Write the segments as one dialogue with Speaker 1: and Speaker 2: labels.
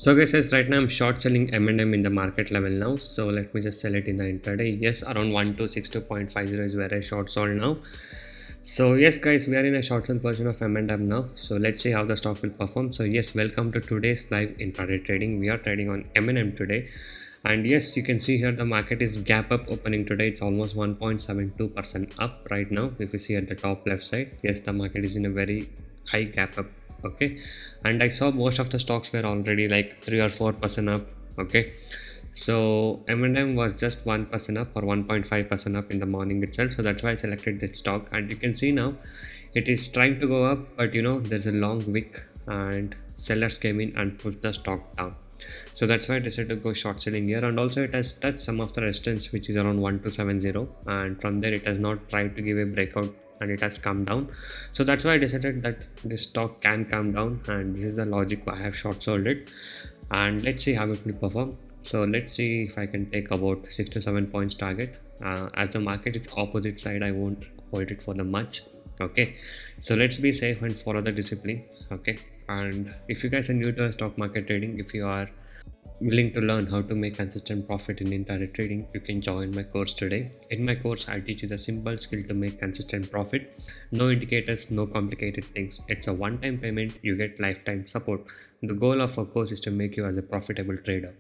Speaker 1: So guys, yes, right now I'm short selling M&M in the market level now. So let me just sell it in the intraday. Yes, around 1262.50 is where I short sold now. So yes guys, we are in a short sell version of M&M now. So let's see how the stock will perform. So yes, welcome to today's live intraday trading. We are trading on M&M today. And yes, you can see here the market is gap up opening today. It's almost 1.72% up right now. If you see at the top left side, yes, the market is in a very high gap up. Okay, and I saw most of the stocks were already like 3 or 4% up. Okay, so M&M was just 1% up or 1.5% up in the morning itself, so that's why I selected this stock. And you can see now it is trying to go up, but there's a long wick and sellers came in and pushed the stock down. So that's why I decided to go short selling here. And also it has touched some of the resistance, which is around 1270, and from there it has not tried to give a breakout and it has come down. So that's why I decided that this stock can come down, and this is the logic why I have short sold it. And let's see how it will perform. So let's see if I can take about 6 to 7 points target. As the market is opposite side, I won't hold it for the much. Okay, so let's be safe and follow the discipline. Okay, and if you guys are new to stock market trading, if you are willing to learn how to make consistent profit in intraday trading, you can join my course today. In my course, I teach you the simple skill to make consistent profit. No indicators, no complicated things. It's a one-time payment, you get lifetime support. The goal of our course is to make you as a profitable trader.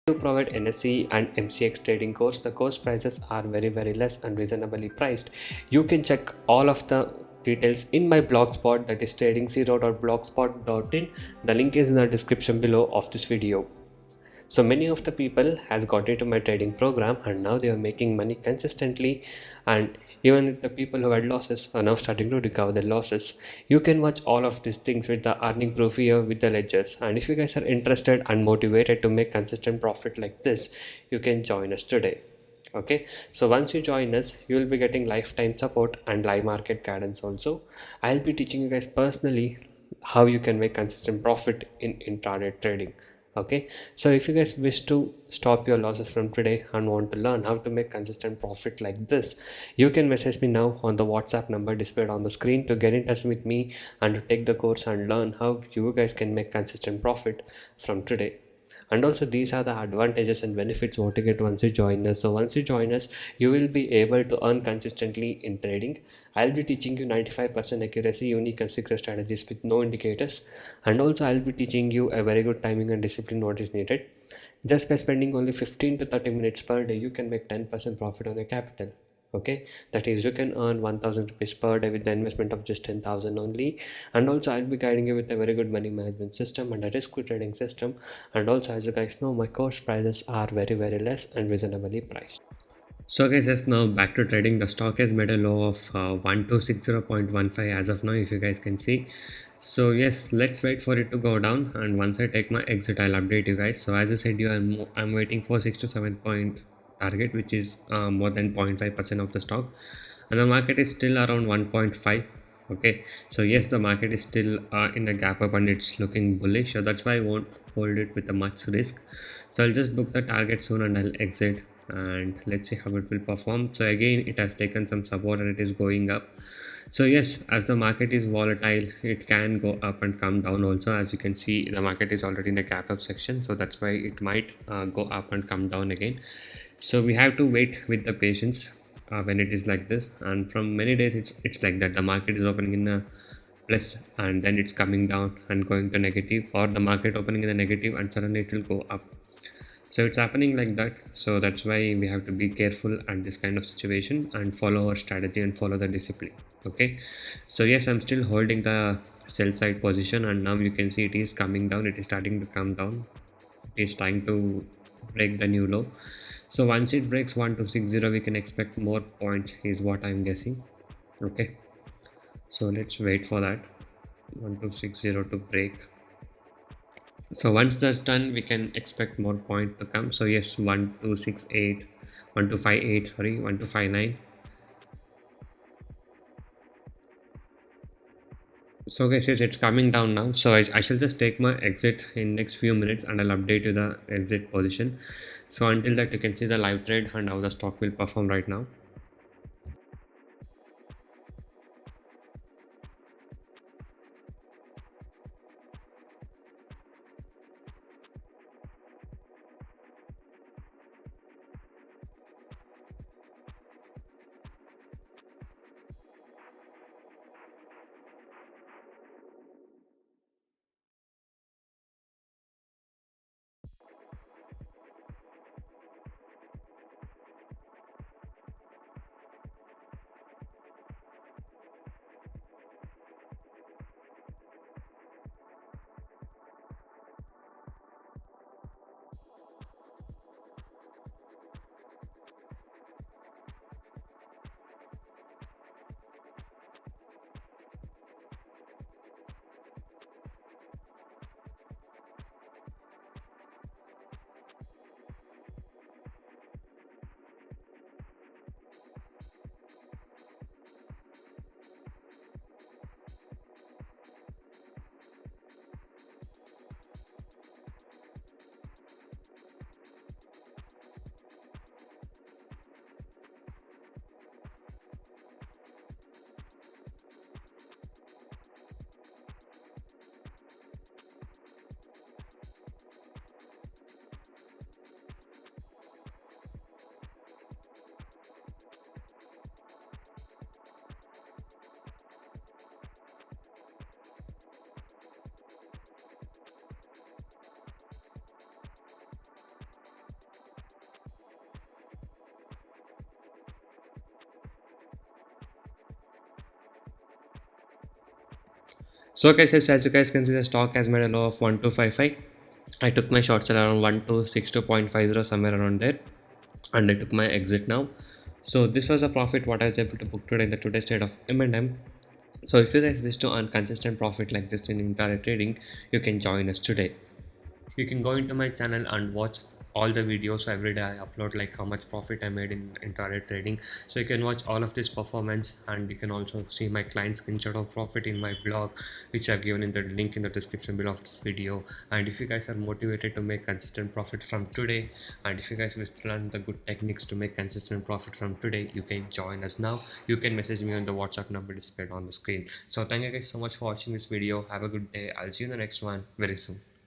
Speaker 1: To provide NSE and MCX trading course, the course prices are very less and reasonably priced. You can check all of the details in my blogspot, that is trading0.blogspot.in. The link is in the description below of this video. So many of the people has got into my trading program and now they are making money consistently, and even the people who had losses are now starting to recover their losses. You can watch all of these things with the earning proof here with the ledgers, and if you guys are interested and motivated to make consistent profit like this, you can join us today. Okay, so once you join us, you will be getting lifetime support and live market guidance also. I'll be teaching you guys personally how you can make consistent profit in intraday trading. Okay, so if you guys wish to stop your losses from today and want to learn how to make consistent profit like this, you can message me now on the WhatsApp number displayed on the screen to get in touch with me and to take the course and learn how you guys can make consistent profit from today. And also these are the advantages and benefits what you get once you join us. So once you join us, you will be able to earn consistently in trading. I'll be teaching you 95% accuracy unique and secret strategies with no indicators, and also I'll be teaching you a very good timing and discipline what is needed. Just by spending only 15 to 30 minutes per day, you can make 10% profit on your capital. Okay, that is, you can earn 1000 rupees per day with the investment of just 10,000 only. And also I'll be guiding you with a very good money management system and a risk trading system. And also, as you guys know, my course prices are very less and reasonably priced. So guys, just now back to trading. The stock has made a low of 1260.15 as of now, if you guys can see. So yes, let's wait for it to go down, and once I take my exit, I'll update you guys. So as I said, I'm waiting for 6 to 7 point target, which is more than 0.5% of the stock, and the market is still around 1.5. Okay, so yes, the market is still in a gap up and it's looking bullish, so that's why I won't hold it with a much risk. So I'll just book the target soon and I'll exit, and let's see how it will perform. So again, it has taken some support and it is going up. So yes, as the market is volatile, it can go up and come down also. As you can see, the market is already in the gap up section, so that's why it might go up and come down again. So we have to wait with the patience when it is like this. And from many days, it's like that. The market is opening in a plus and then it's coming down and going to negative, or the market opening in the negative and suddenly it will go up. So it's happening like that. So that's why we have to be careful at this kind of situation and follow our strategy and follow the discipline. Okay, so yes, I'm still holding the sell side position, and now you can see it is coming down. It is starting to come down. It is trying to break the new low. So once it breaks 1260, we can expect more points is what I'm guessing. Okay, so let's wait for that 1260 to break. So once that's done, we can expect more point to come. So yes, 1268, 1258, sorry, 1259. So guys, yes, it's coming down now. So I shall just take my exit in next few minutes and I'll update you the exit position. So until that, you can see the live trade and how the stock will perform right now. So guys, as you guys can see, the stock has made a low of 1255. I took my short sell around 1262.50, somewhere around there, and I took my exit now. So this was a profit what I was able to book today in the today's trade of M&M. So if you guys wish to earn consistent profit like this in intraday trading, you can join us today. You can go into my channel and watch all the videos. So every day I upload like how much profit I made in intraday trading, so you can watch all of this performance, and you can also see my client screenshot of profit in my blog, which I've given in the link in the description below of this video. And if you guys are motivated to make consistent profit from today, and if you guys wish to learn the good techniques to make consistent profit from today, you can join us now. You can message me on the WhatsApp number displayed on the screen. So thank you guys so much for watching this video. Have a good day. I'll see you in the next one very soon.